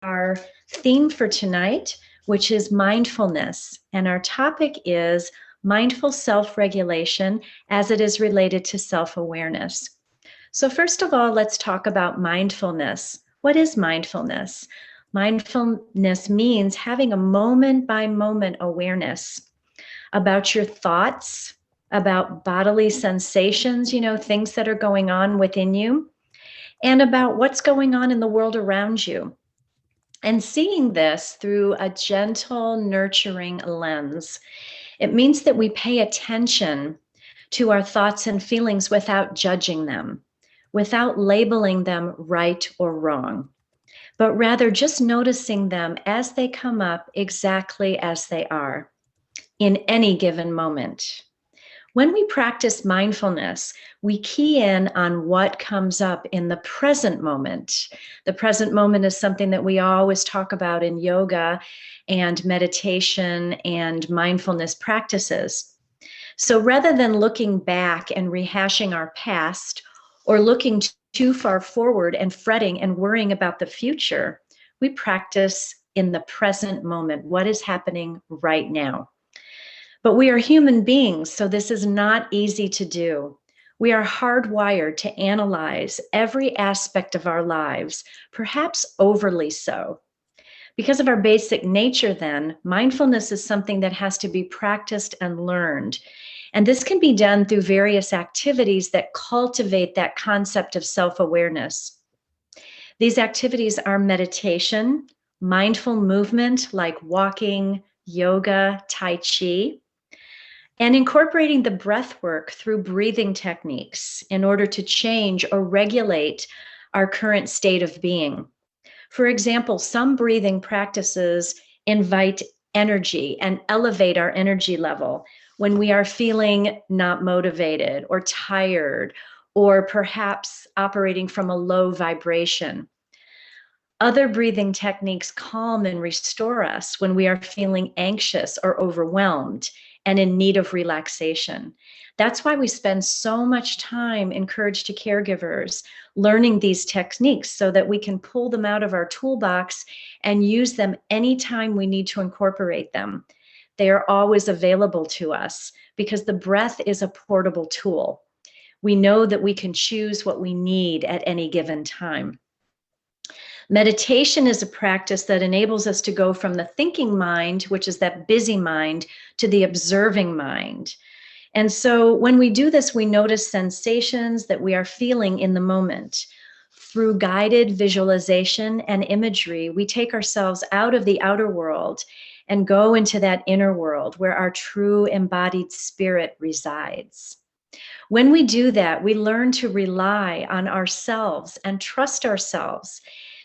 our theme for tonight, which is mindfulness. And our topic is mindful self-regulation as it is related to self-awareness. So first of all, let's talk about mindfulness. What is mindfulness? Mindfulness means having a moment-by-moment awareness about your thoughts, about bodily sensations, things that are going on within you, and about what's going on in the world around you. And seeing this through a gentle, nurturing lens. It means that we pay attention to our thoughts and feelings without judging them, without labeling them right or wrong, but rather just noticing them as they come up exactly as they are in any given moment. When we practice mindfulness, we key in on what comes up in the present moment. The present moment is something that we always talk about in yoga and meditation and mindfulness practices. So rather than looking back and rehashing our past or looking too far forward and fretting and worrying about the future, we practice in the present moment, what is happening right now. But we are human beings, so this is not easy to do. We are hardwired to analyze every aspect of our lives, perhaps overly so. Because of our basic nature then, mindfulness is something that has to be practiced and learned. And this can be done through various activities that cultivate that concept of self-awareness. These activities are meditation, mindful movement like walking, yoga, tai chi, and incorporating the breath work through breathing techniques in order to change or regulate our current state of being. For example, some breathing practices invite energy and elevate our energy level when we are feeling not motivated or tired, or perhaps operating from a low vibration. Other breathing techniques calm and restore us when we are feeling anxious or overwhelmed and in need of relaxation. That's why we spend so much time encouraged to caregivers learning these techniques so that we can pull them out of our toolbox and use them anytime we need to incorporate them. They are always available to us because the breath is a portable tool. We know that we can choose what we need at any given time. Meditation is a practice that enables us to go from the thinking mind, which is that busy mind, to the observing mind. And so when we do this, we notice sensations that we are feeling in the moment. Through guided visualization and imagery, we take ourselves out of the outer world and go into that inner world where our true embodied spirit resides. When we do that, we learn to rely on ourselves and trust ourselves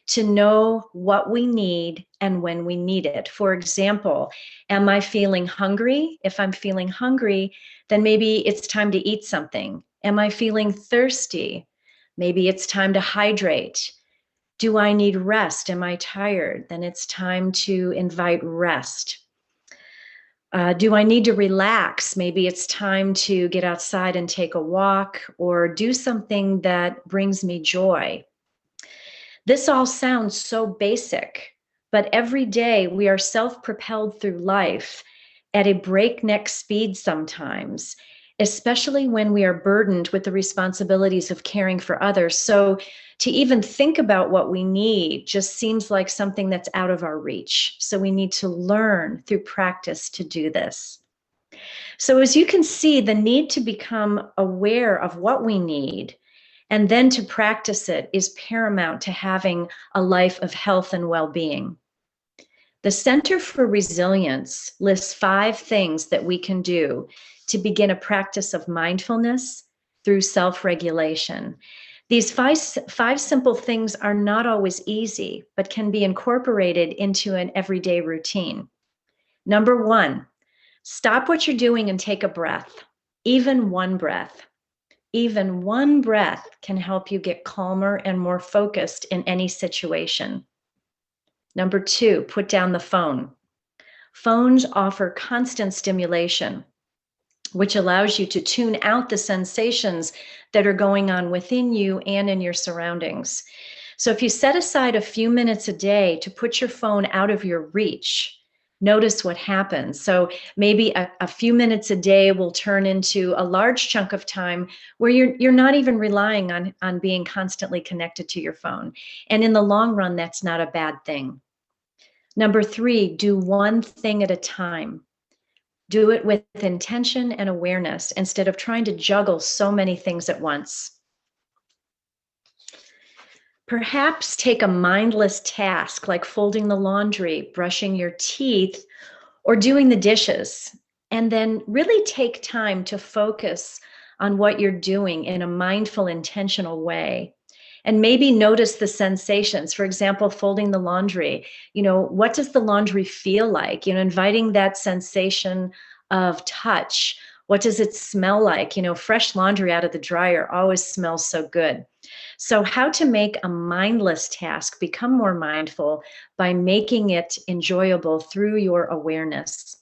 to know what we need and when we need it. For example, am I feeling hungry? If I'm feeling hungry, then maybe it's time to eat something. Am I feeling thirsty? Maybe it's time to hydrate. Do I need rest? Am I tired? Then it's time to invite rest. Do I need to relax? Maybe it's time to get outside and take a walk or do something that brings me joy. This all sounds so basic, but every day we are self-propelled through life at a breakneck speed sometimes, especially when we are burdened with the responsibilities of caring for others. So to even think about what we need just seems like something that's out of our reach. So we need to learn through practice to do this. So as you can see, the need to become aware of what we need and then to practice it is paramount to having a life of health and well-being. The Center for Resilience lists 5 things that we can do to begin a practice of mindfulness through self-regulation. These five simple things are not always easy, but can be incorporated into an everyday routine. Number 1, stop what you're doing and take a breath, even one breath. Even one breath can help you get calmer and more focused in any situation. Number 2, put down the phone. Phones offer constant stimulation, which allows you to tune out the sensations that are going on within you and in your surroundings. So if you set aside a few minutes a day to put your phone out of your reach, notice what happens. So maybe a few minutes a day will turn into a large chunk of time where you're not even relying on being constantly connected to your phone. And in the long run, that's not a bad thing. Number 3, do one thing at a time. Do it with intention and awareness instead of trying to juggle so many things at once. Perhaps take a mindless task like folding the laundry, brushing your teeth, or doing the dishes, and then really take time to focus on what you're doing in a mindful, intentional way. And maybe notice the sensations. For example, folding the laundry, what does the laundry feel like? Inviting that sensation of touch. What does it smell like? Fresh laundry out of the dryer always smells so good. So how to make a mindless task become more mindful by making it enjoyable through your awareness.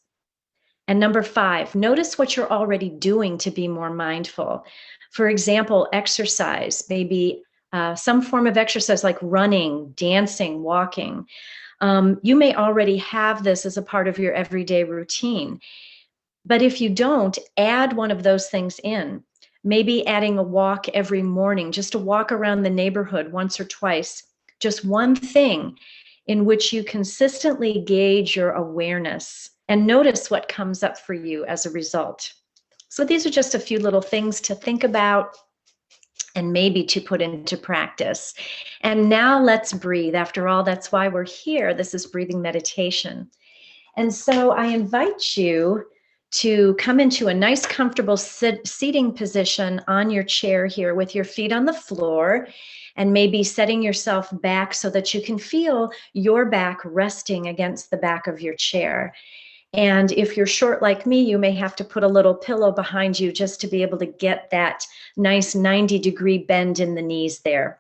And number 5, notice what you're already doing to be more mindful. For example, exercise, maybe some form of exercise like running, dancing, walking. You may already have this as a part of your everyday routine. But if you don't, add one of those things in. Maybe adding a walk every morning, just a walk around the neighborhood once or twice, just one thing in which you consistently gauge your awareness and notice what comes up for you as a result. So these are just a few little things to think about and maybe to put into practice. And now let's breathe. After all, that's why we're here. This is breathing meditation. And so I invite you to come into a nice, comfortable seating position on your chair here with your feet on the floor, and maybe setting yourself back so that you can feel your back resting against the back of your chair. And if you're short like me, you may have to put a little pillow behind you just to be able to get that nice 90-degree bend in the knees there.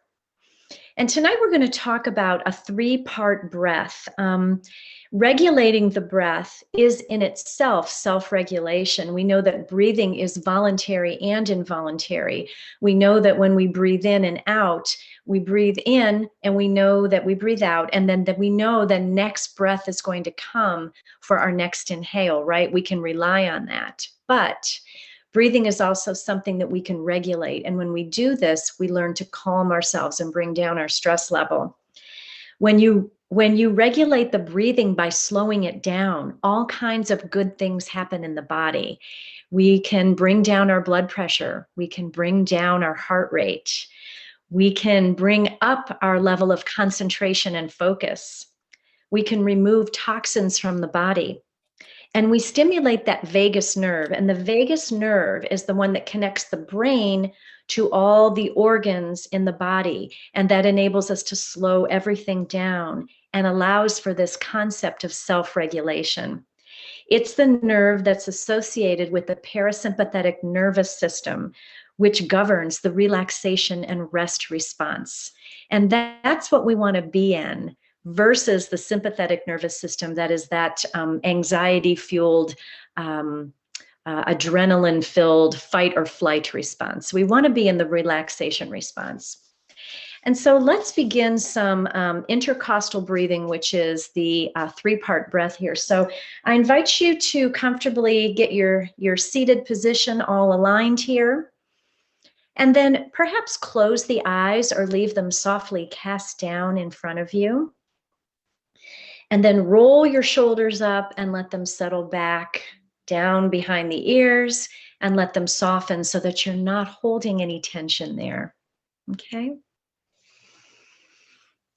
And tonight we're going to talk about a 3-part breath. Regulating the breath is in itself self-regulation. We know that breathing is voluntary and involuntary. We know that when we breathe in and out, we breathe in and we know that we breathe out, and then that we know the next breath is going to come for our next inhale, right? We can rely on that. But breathing is also something that we can regulate. And when we do this, we learn to calm ourselves and bring down our stress level. When you regulate the breathing by slowing it down, all kinds of good things happen in the body. We can bring down our blood pressure. We can bring down our heart rate. We can bring up our level of concentration and focus. We can remove toxins from the body. And we stimulate that vagus nerve. And the vagus nerve is the one that connects the brain to all the organs in the body. And that enables us to slow everything down and allows for this concept of self-regulation. It's the nerve that's associated with the parasympathetic nervous system, which governs the relaxation and rest response. And that's what we want to be in, versus the sympathetic nervous system that is that anxiety-fueled, adrenaline-filled fight or flight response. We want to be in the relaxation response. And so let's begin some intercostal breathing, which is the 3-part breath here. So I invite you to comfortably get your seated position all aligned here. And then perhaps close the eyes or leave them softly cast down in front of you. And then roll your shoulders up and let them settle back down behind the ears and let them soften so that you're not holding any tension there. Okay?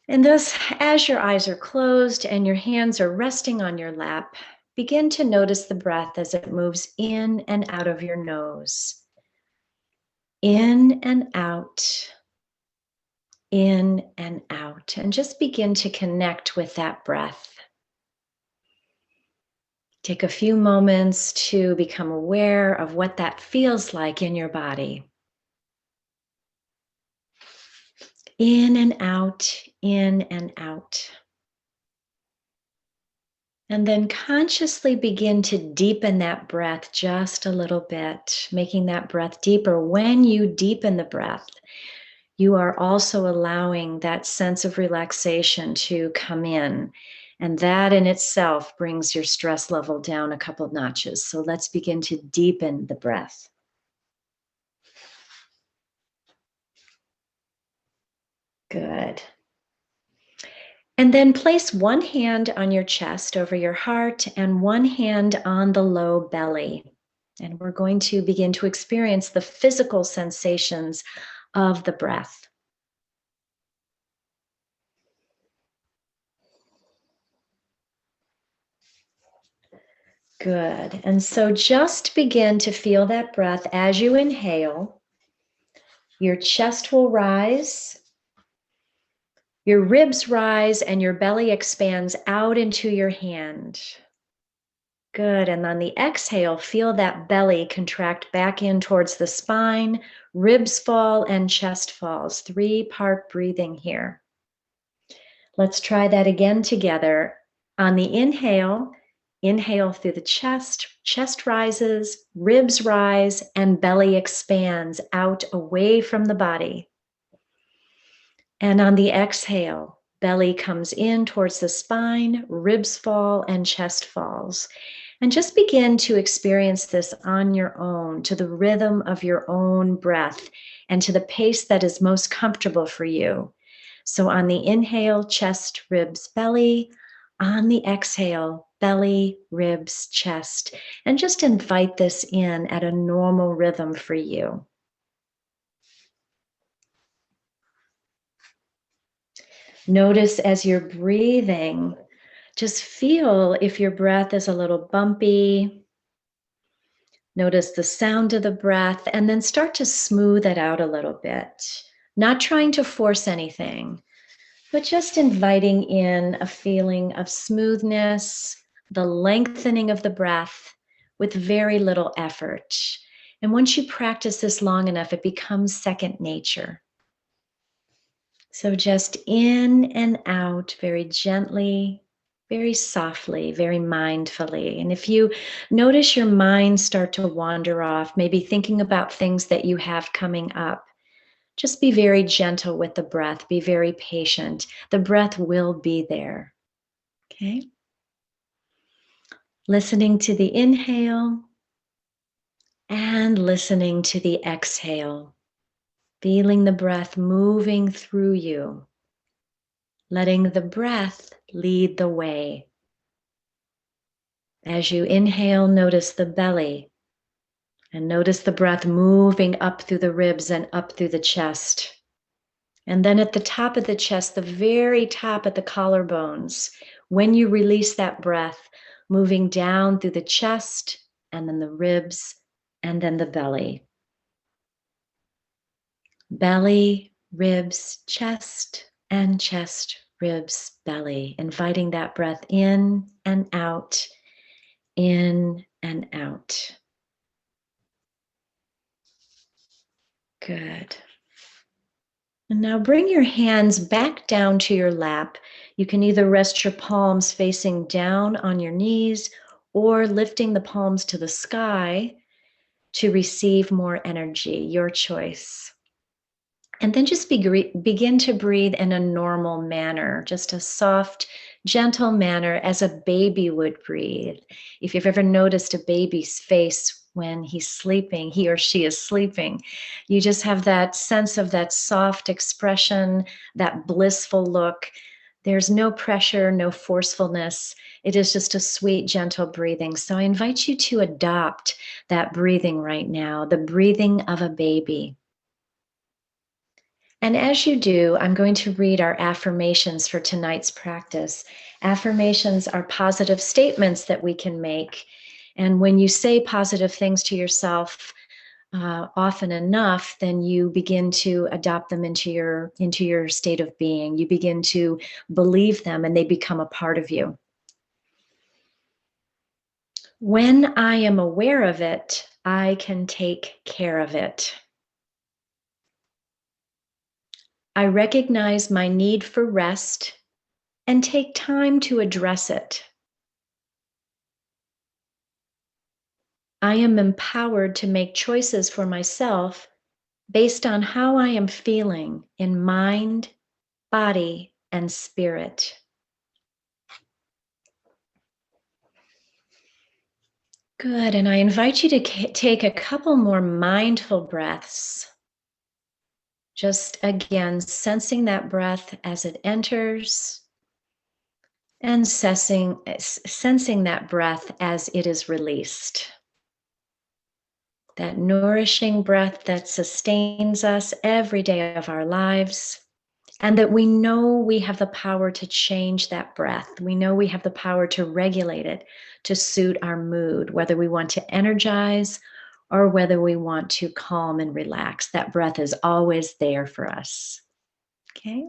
And thus, as your eyes are closed and your hands are resting on your lap, begin to notice the breath as it moves in and out of your nose. In and out. In and out, and just begin to connect with that breath. Take a few moments to become aware of what that feels like in your body. In and out, in and out. And then consciously begin to deepen that breath just a little bit, making that breath deeper. When you deepen the breath, you are also allowing that sense of relaxation to come in. And that in itself brings your stress level down a couple notches. So let's begin to deepen the breath. Good. And then place one hand on your chest over your heart and one hand on the low belly. And we're going to begin to experience the physical sensations of the breath. Good. And so just begin to feel that breath as you inhale. Your chest will rise, your ribs rise, and your belly expands out into your hand. Good. And on the exhale, feel that belly contract back in towards the spine, ribs fall, and chest falls. 3-part breathing here. Let's try that again together. On the inhale, inhale through the chest, chest rises, ribs rise, and belly expands out away from the body. And on the exhale, belly comes in towards the spine, ribs fall, and chest falls. And just begin to experience this on your own, to the rhythm of your own breath and to the pace that is most comfortable for you. So on the inhale, chest, ribs, belly. On the exhale, belly, ribs, chest. And just invite this in at a normal rhythm for you. Notice as you're breathing, just feel if your breath is a little bumpy. Notice the sound of the breath and then start to smooth it out a little bit. Not trying to force anything, but just inviting in a feeling of smoothness, the lengthening of the breath with very little effort. And once you practice this long enough, it becomes second nature. So just in and out very gently, very softly, very mindfully. And if you notice your mind start to wander off, maybe thinking about things that you have coming up, just be very gentle with the breath. Be very patient. The breath will be there. Okay? Listening to the inhale and listening to the exhale. Feeling the breath moving through you. Letting the breath lead the way. As you inhale, notice the belly and notice the breath moving up through the ribs and up through the chest. And then at the top of the chest, the very top at the collarbones, when you release that breath, moving down through the chest and then the ribs and then the belly. Belly, ribs, chest, and chest, ribs, belly. Inviting that breath in and out, in and out. Good. And now bring your hands back down to your lap. You can either rest your palms facing down on your knees or lifting the palms to the sky to receive more energy, your choice. And then just begin to breathe in a normal manner, just a soft, gentle manner as a baby would breathe. If you've ever noticed a baby's face when he's sleeping, he or she is sleeping, you just have that sense of that soft expression, that blissful look. There's no pressure, no forcefulness. It is just a sweet, gentle breathing. So I invite you to adopt that breathing right now, the breathing of a baby. And as you do, I'm going to read our affirmations for tonight's practice. Affirmations are positive statements that we can make. And when you say positive things to yourself often enough, then you begin to adopt them into your state of being. You begin to believe them and they become a part of you. When I am aware of it, I can take care of it. I recognize my need for rest and take time to address it. I am empowered to make choices for myself based on how I am feeling in mind, body, and spirit. Good, and I invite you to take a couple more mindful breaths. Just again, sensing that breath as it enters and sensing that breath as it is released. That nourishing breath that sustains us every day of our lives, and that we know we have the power to change that breath. We know we have the power to regulate it to suit our mood, whether we want to energize or whether we want to calm and relax. That breath is always there for us. Okay?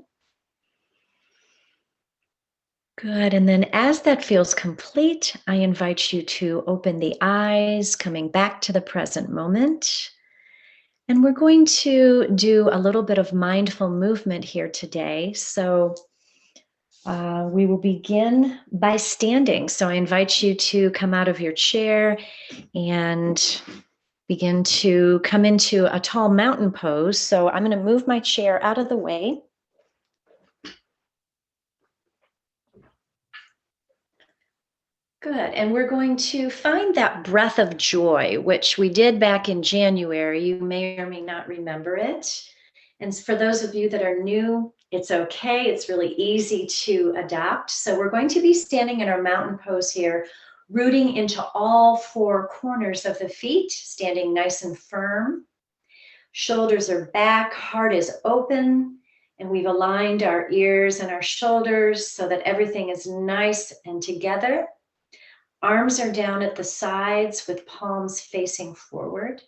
Good. And then as that feels complete, I invite you to open the eyes, coming back to the present moment. And we're going to do a little bit of mindful movement here today. So we will begin by standing. So I invite you to come out of your chair and begin to come into a tall mountain pose. So I'm going to move my chair out of the way. Good. And we're going to find that breath of joy, which we did back in January. You may or may not remember it. And for those of you that are new, it's okay. It's really easy to adopt. So we're going to be standing in our mountain pose here, rooting into all four corners of the feet, standing nice and firm. Shoulders are back, heart is open, and we've aligned our ears and our shoulders so that everything is nice and together. Arms are down at the sides with palms facing forward.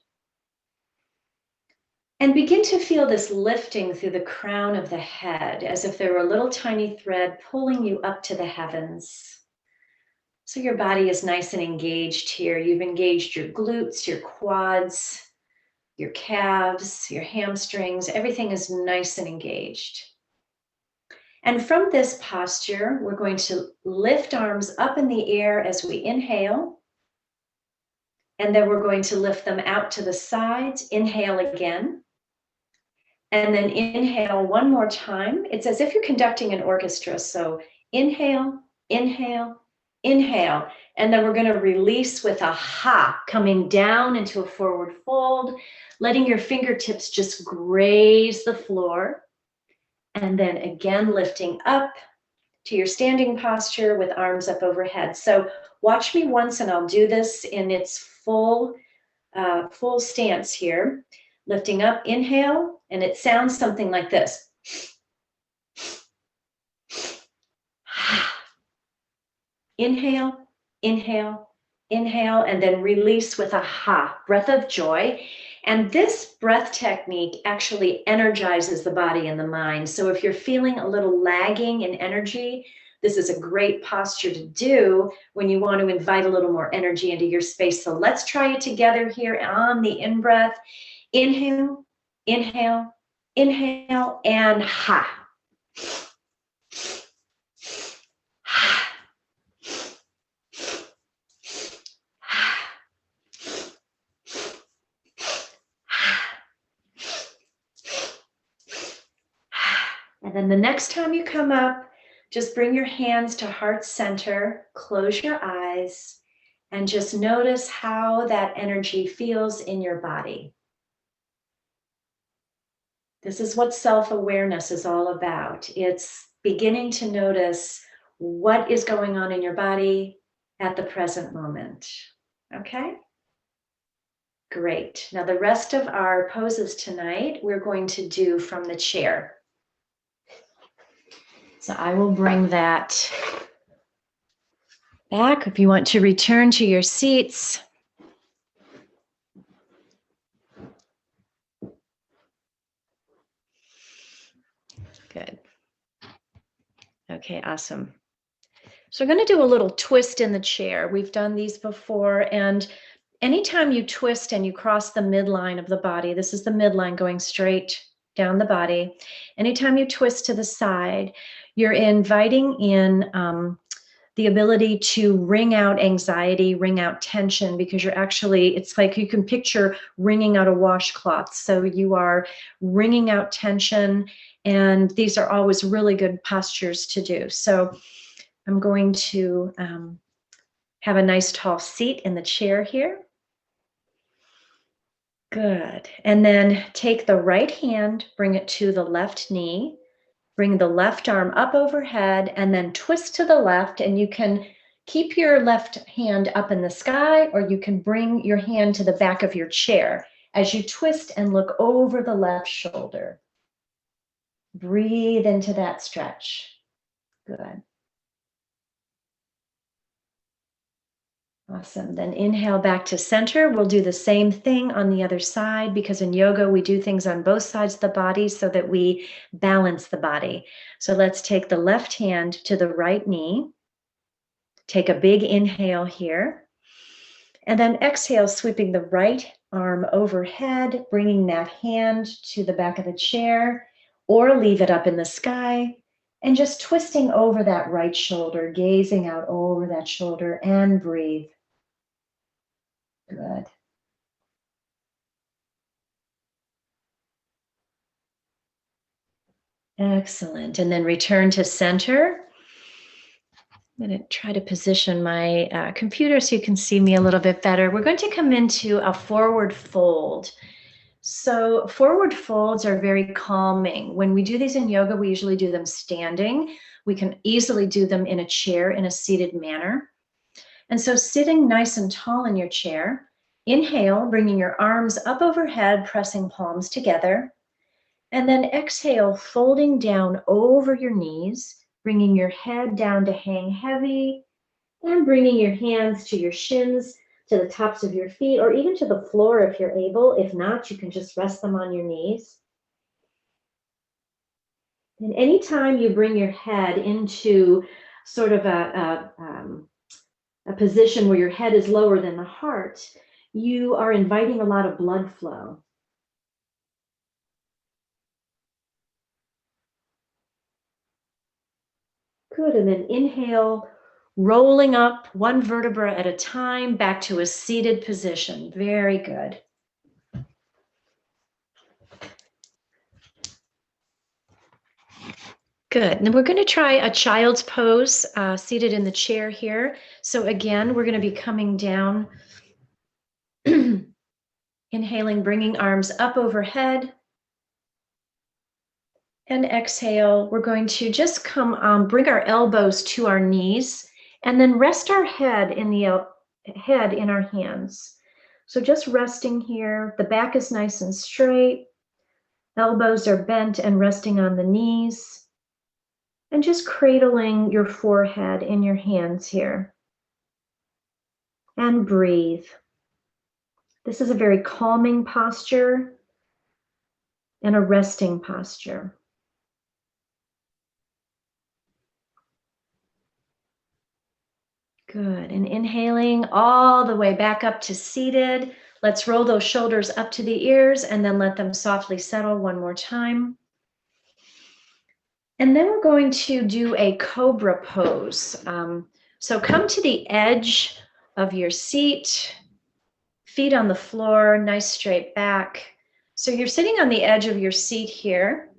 And begin to feel this lifting through the crown of the head, as if there were a little tiny thread pulling you up to the heavens. So your body is nice and engaged here. You've engaged your glutes, your quads, your calves, your hamstrings. Everything is nice and engaged. And from this posture, we're going to lift arms up in the air as we inhale. And then we're going to lift them out to the sides. Inhale again. And then inhale one more time. It's as if you're conducting an orchestra. So inhale, inhale, inhale. And then we're going to release with a ha, coming down into a forward fold, letting your fingertips just graze the floor. And then again, lifting up to your standing posture with arms up overhead. So watch me once and I'll do this in its full stance here. Lifting up, inhale, and it sounds something like this. Inhale, inhale, inhale, and then release with a ha, breath of joy. And this breath technique actually energizes the body and the mind. So if you're feeling a little lagging in energy, this is a great posture to do when you want to invite a little more energy into your space. So let's try it together here on the in-breath. Inhale, inhale, inhale, and ha. And then the next time you come up, just bring your hands to heart center, close your eyes, and just notice how that energy feels in your body. This is what self-awareness is all about. It's beginning to notice what is going on in your body at the present moment. Okay? Great. Now the rest of our poses tonight, we're going to do from the chair. So I will bring that back if you want to return to your seats. Good. Okay, awesome. So we're going to do a little twist in the chair. We've done these before, and anytime you twist and you cross the midline of the body, this is the midline going straight down the body. Anytime you twist to the side, you're inviting in the ability to wring out anxiety, wring out tension, because you're actually, it's like you can picture wringing out a washcloth. So you are wringing out tension, and these are always really good postures to do. So I'm going to have a nice tall seat in the chair here. Good. And then take the right hand, bring it to the left knee, bring the left arm up overhead, and then twist to the left. And you can keep your left hand up in the sky, or you can bring your hand to the back of your chair as you twist and look over the left shoulder. Breathe into that stretch. Good. Awesome. Then inhale back to center. We'll do the same thing on the other side, because in yoga, we do things on both sides of the body so that we balance the body. So let's take the left hand to the right knee. Take a big inhale here. And then exhale, sweeping the right arm overhead, bringing that hand to the back of the chair, or leave it up in the sky, and just twisting over that right shoulder, gazing out over that shoulder, and breathe. Good. Excellent. And then return to center. I'm going to try to position my computer so you can see me a little bit better. We're going to come into a forward fold. So forward folds are very calming. When we do these in yoga, we usually do them standing. We can easily do them in a chair in a seated manner. And so sitting nice and tall in your chair, inhale, bringing your arms up overhead, pressing palms together. And then exhale, folding down over your knees, bringing your head down to hang heavy, and bringing your hands to your shins, to the tops of your feet, or even to the floor if you're able. If not, you can just rest them on your knees. And anytime you bring your head into sort of a position where your head is lower than the heart, you are inviting a lot of blood flow. Good, and then inhale, rolling up one vertebra at a time back to a seated position. Very good. Good. Now we're going to try a child's pose seated in the chair here. So again, we're going to be coming down, inhaling, bringing arms up overhead. And exhale, we're going to just come, bring our elbows to our knees, and then rest our head in our hands. So just resting here, the back is nice and straight, elbows are bent and resting on the knees, and just cradling your forehead in your hands here. And breathe. This is a very calming posture and a resting posture. Good, and inhaling all the way back up to seated. Let's roll those shoulders up to the ears and then let them softly settle one more time. And then we're going to do a Cobra Pose. So come to the edge of your seat, feet on the floor, nice straight back. So you're sitting on the edge of your seat here,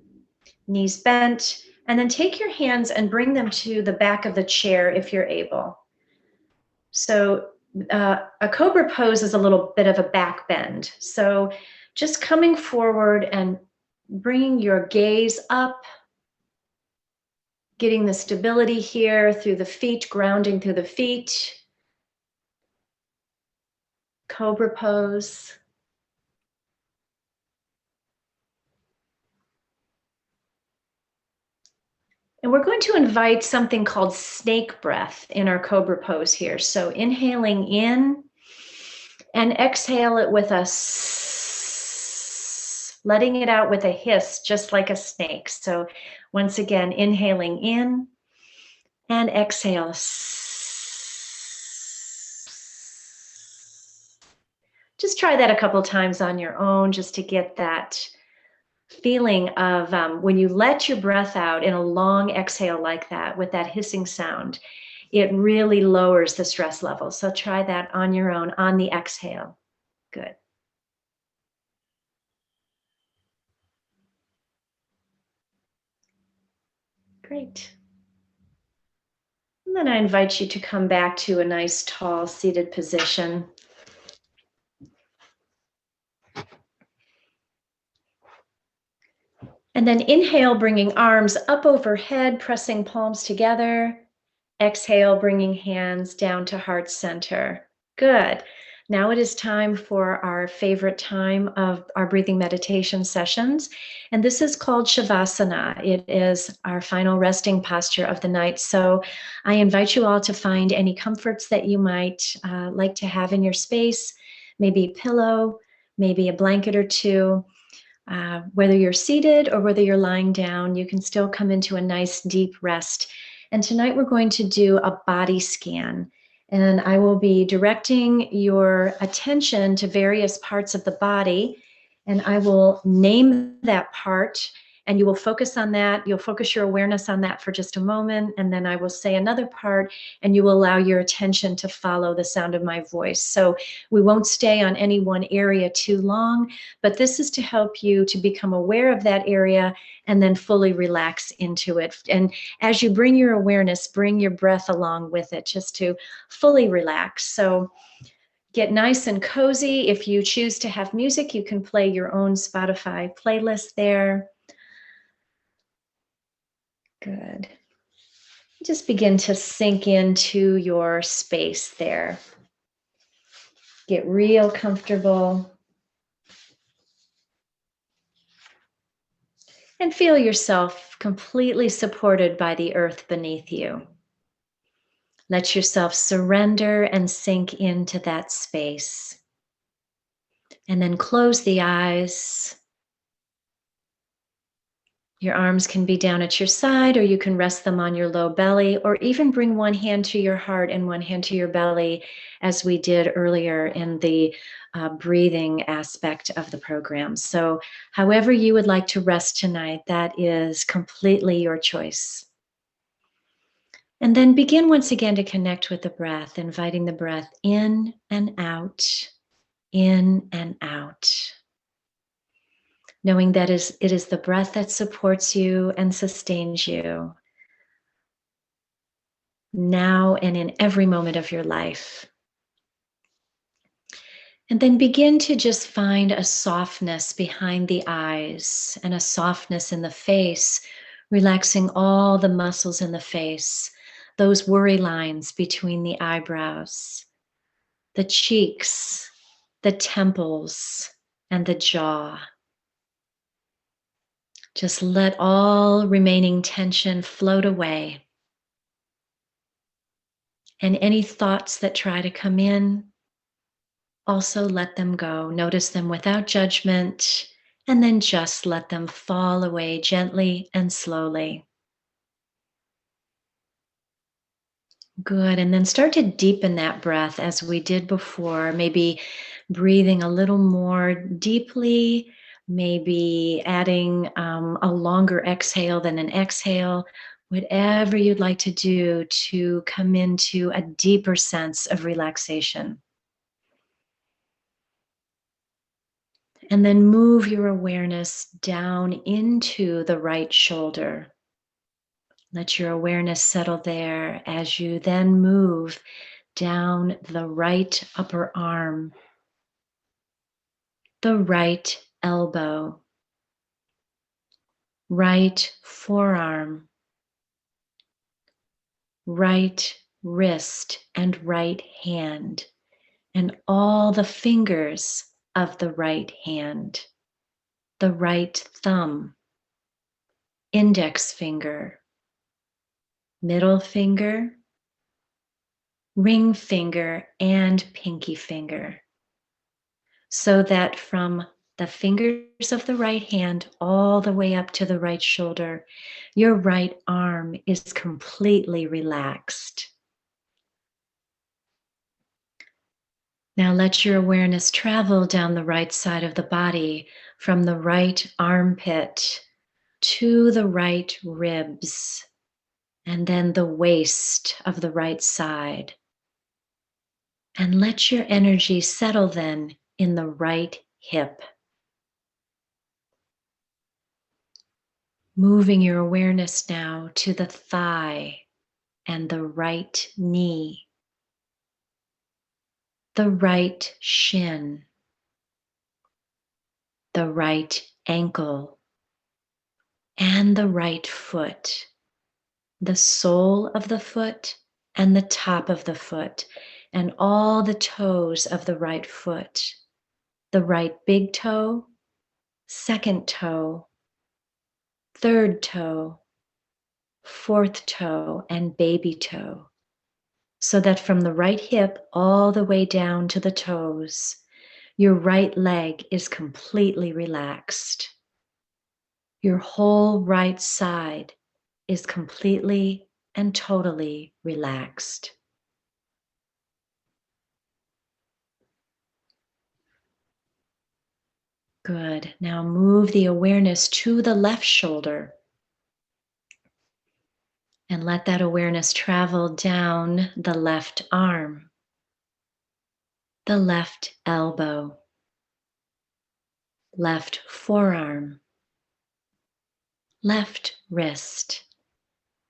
knees bent, and then take your hands and bring them to the back of the chair if you're able. So a Cobra Pose is a little bit of a back bend. So just coming forward and bringing your gaze up, getting the stability here through the feet, grounding through the feet. Cobra Pose. And we're going to invite something called snake breath in our Cobra Pose here. So inhaling in and exhale it with a s, letting it out with a hiss, just like a snake. So once again, inhaling in and exhale. Just try that a couple times on your own just to get that feeling of when you let your breath out in a long exhale like that with that hissing sound, it really lowers the stress level. So try that on your own on the exhale. Good. Great. And then I invite you to come back to a nice tall seated position. And then inhale, bringing arms up overhead, pressing palms together. Exhale, bringing hands down to heart center. Good. Now it is time for our favorite time of our breathing meditation sessions. And this is called Shavasana. It is our final resting posture of the night. So I invite you all to find any comforts that you might like to have in your space, maybe a pillow, maybe a blanket or two. Whether you're seated or whether you're lying down, you can still come into a nice deep rest. And tonight we're going to do a body scan. And I will be directing your attention to various parts of the body. And I will name that part, and you will focus on that. You'll focus your awareness on that for just a moment. And then I will say another part, and you will allow your attention to follow the sound of my voice. So we won't stay on any one area too long, but this is to help you to become aware of that area and then fully relax into it. And as you bring your awareness, bring your breath along with it, just to fully relax. So get nice and cozy. If you choose to have music, you can play your own Spotify playlist there. Good. Just begin to sink into your space there. Get real comfortable. And feel yourself completely supported by the earth beneath you. Let yourself surrender and sink into that space. And then close the eyes. Your arms can be down at your side, or you can rest them on your low belly, or even bring one hand to your heart and one hand to your belly, as we did earlier in the breathing aspect of the program. So however you would like to rest tonight, that is completely your choice. And then begin once again to connect with the breath, inviting the breath in and out, in and out. Knowing that it is the breath that supports you and sustains you now and in every moment of your life. And then begin to just find a softness behind the eyes and a softness in the face, relaxing all the muscles in the face, those worry lines between the eyebrows, the cheeks, the temples, and the jaw. Just let all remaining tension float away. And any thoughts that try to come in, also let them go. Notice them without judgment, and then just let them fall away gently and slowly. Good. And then start to deepen that breath as we did before, maybe breathing a little more deeply, maybe adding a longer exhale than an exhale, whatever you'd like to do to come into a deeper sense of relaxation. And then move your awareness down into the right shoulder. Let your awareness settle there as you then move down the right upper arm, the right elbow, right forearm, right wrist and right hand, and all the fingers of the right hand, the right thumb, index finger, middle finger, ring finger, and pinky finger. So that from the fingers of the right hand all the way up to the right shoulder, your right arm is completely relaxed. Now let your awareness travel down the right side of the body, from the right armpit to the right ribs, and then the waist of the right side. And let your energy settle then in the right hip. Moving your awareness now to the thigh and the right knee, the right shin, the right ankle, and the right foot, the sole of the foot and the top of the foot, and all the toes of the right foot, the right big toe, second toe, third toe, fourth toe, and baby toe, so that from the right hip all the way down to the toes, your right leg is completely relaxed. Your whole right side is completely and totally relaxed. Good. Now move the awareness to the left shoulder and let that awareness travel down the left arm, the left elbow, left forearm, left wrist,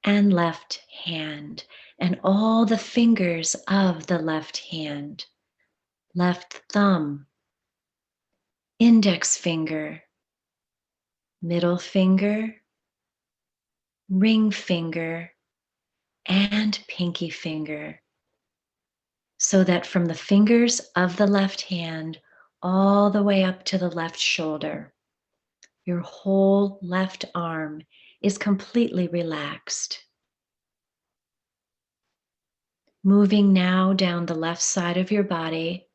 and left hand, and all the fingers of the left hand, left thumb, index finger, middle finger, ring finger, and pinky finger, so that from the fingers of the left hand all the way up to the left shoulder, your whole left arm is completely relaxed. Moving now down the left side of your body,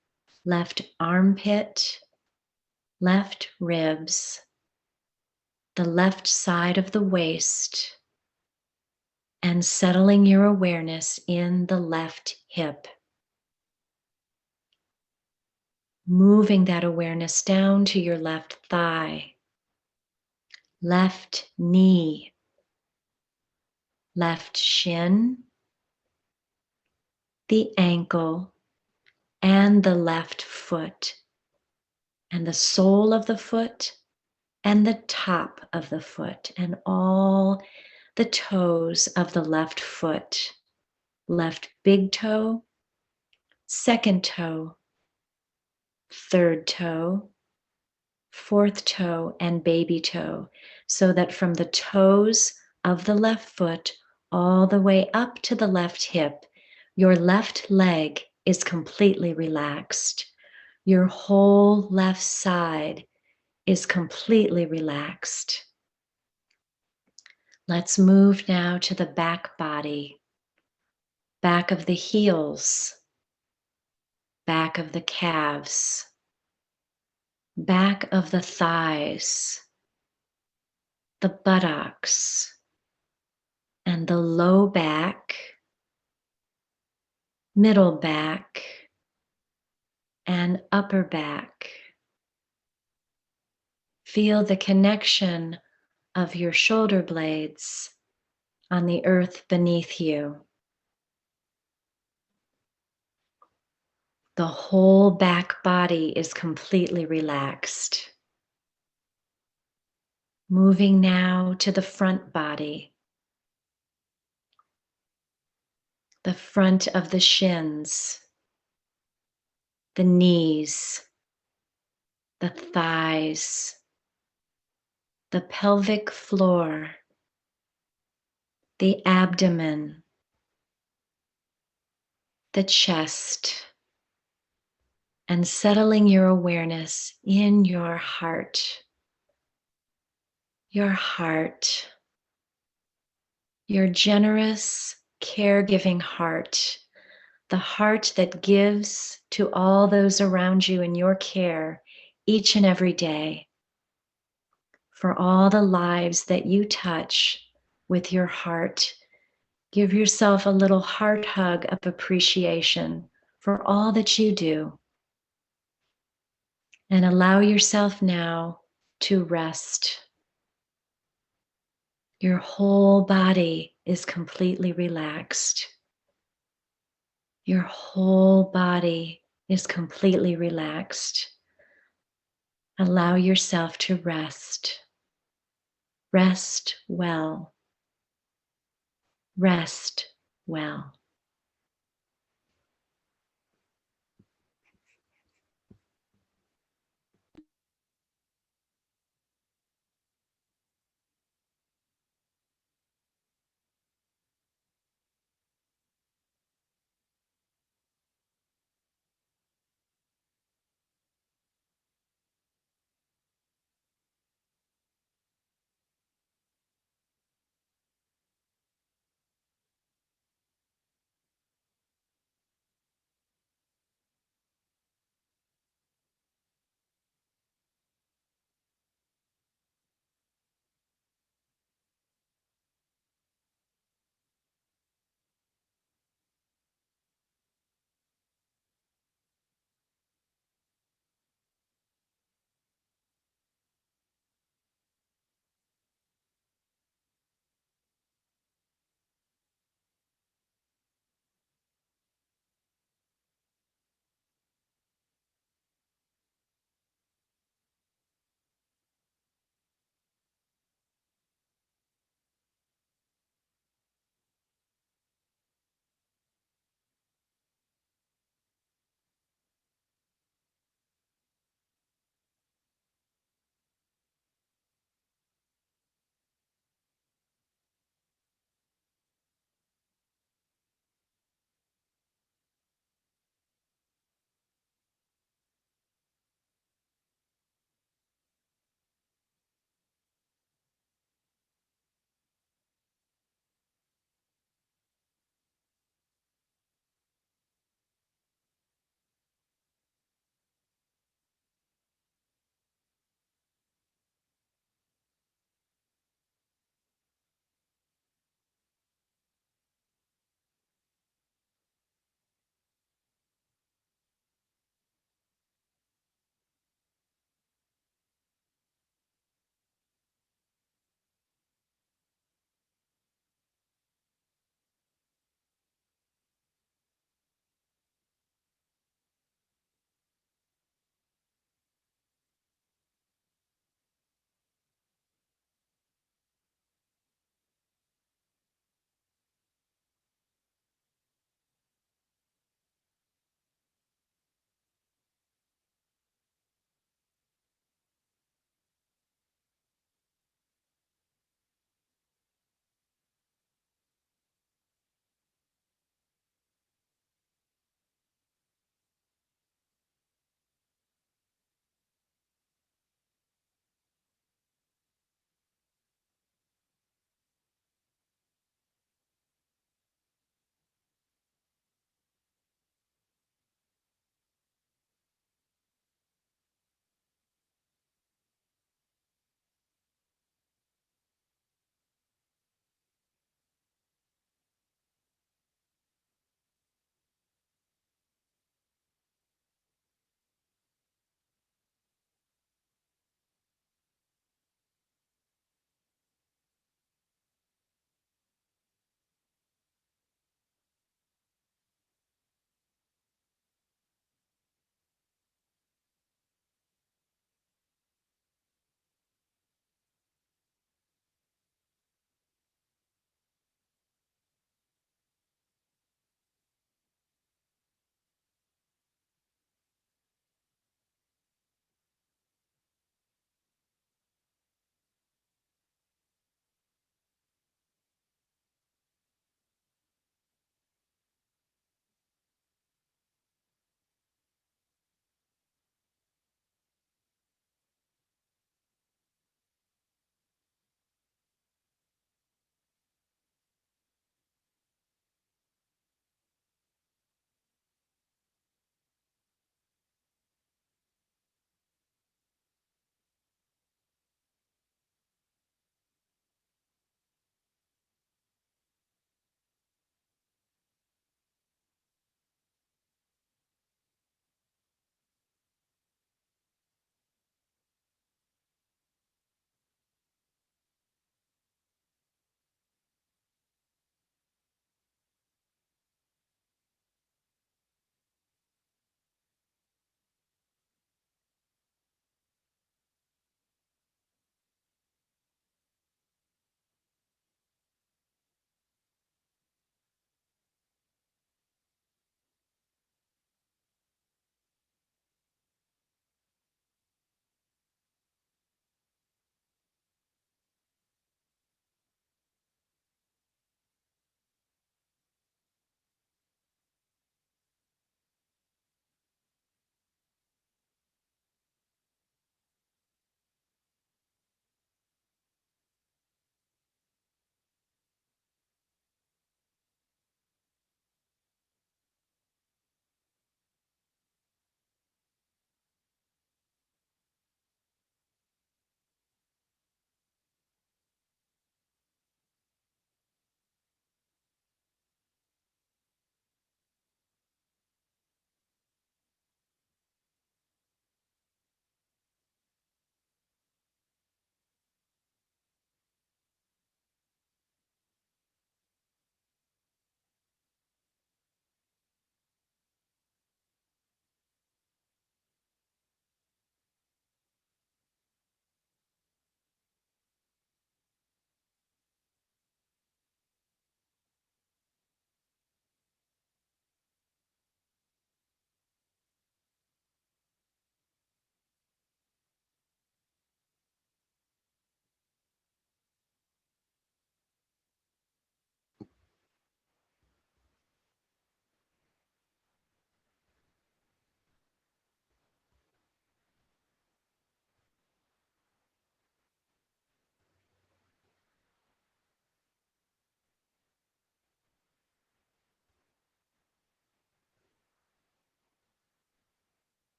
left armpit, left ribs, the left side of the waist, and settling your awareness in the left hip. Moving that awareness down to your left thigh, left knee, left shin, the ankle, and the left foot, and the sole of the foot, and the top of the foot, and all the toes of the left foot, left big toe, second toe, third toe, fourth toe, and baby toe, so that from the toes of the left foot all the way up to the left hip, your left leg is completely relaxed. Your whole left side is completely relaxed. Let's move now to the back body, back of the heels, back of the calves, back of the thighs, the buttocks, and the low back, middle back, and upper back. Feel the connection of your shoulder blades on the earth beneath you. The whole back body is completely relaxed. Moving now to the front body, the front of the shins, the knees, the thighs, the pelvic floor, the abdomen, the chest, and settling your awareness in your heart. Your heart, your generous, caregiving heart, the heart that gives to all those around you in your care each and every day, for all the lives that you touch with your heart. Give yourself a little heart hug of appreciation for all that you do. And allow yourself now to rest. Your whole body is completely relaxed. Your whole body is completely relaxed. Allow yourself to rest. Rest well. Rest well.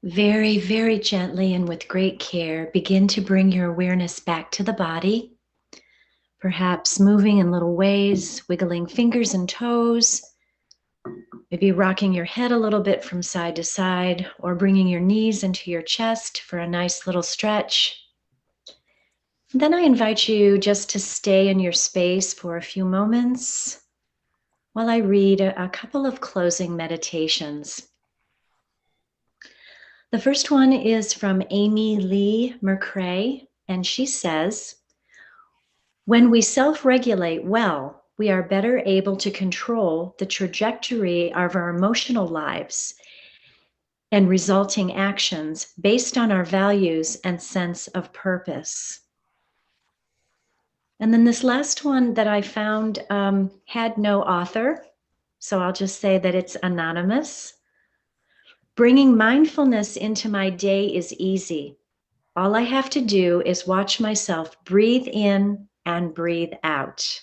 Very, very gently and with great care, begin to bring your awareness back to the body, perhaps moving in little ways, wiggling fingers and toes, maybe rocking your head a little bit from side to side, or bringing your knees into your chest for a nice little stretch. And then I invite you just to stay in your space for a few moments while I read a couple of closing meditations. The first one is from Amy Lee McCrae, and she says, "When we self-regulate well, we are better able to control the trajectory of our emotional lives and resulting actions based on our values and sense of purpose." And then this last one that I found had no author, so I'll just say that it's anonymous. "Bringing mindfulness into my day is easy. All I have to do is watch myself breathe in and breathe out.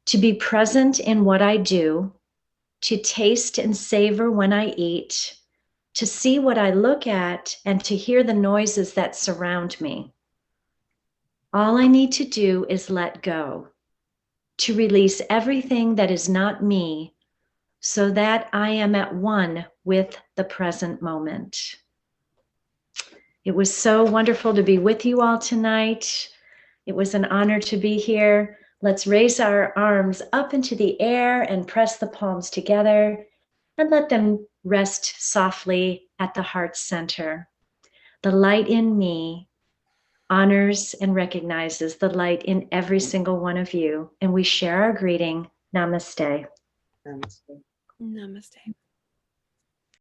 To be present in what I do, to taste and savor when I eat, to see what I look at, and to hear the noises that surround me. All I need to do is let go, to release everything that is not me, so that I am at one with the present moment." It was so wonderful to be with you all tonight. It was an honor to be here. Let's raise our arms up into the air and press the palms together and let them rest softly at the heart center. The light in me honors and recognizes the light in every single one of you, and we share our greeting. Namaste. Namaste. Namaste.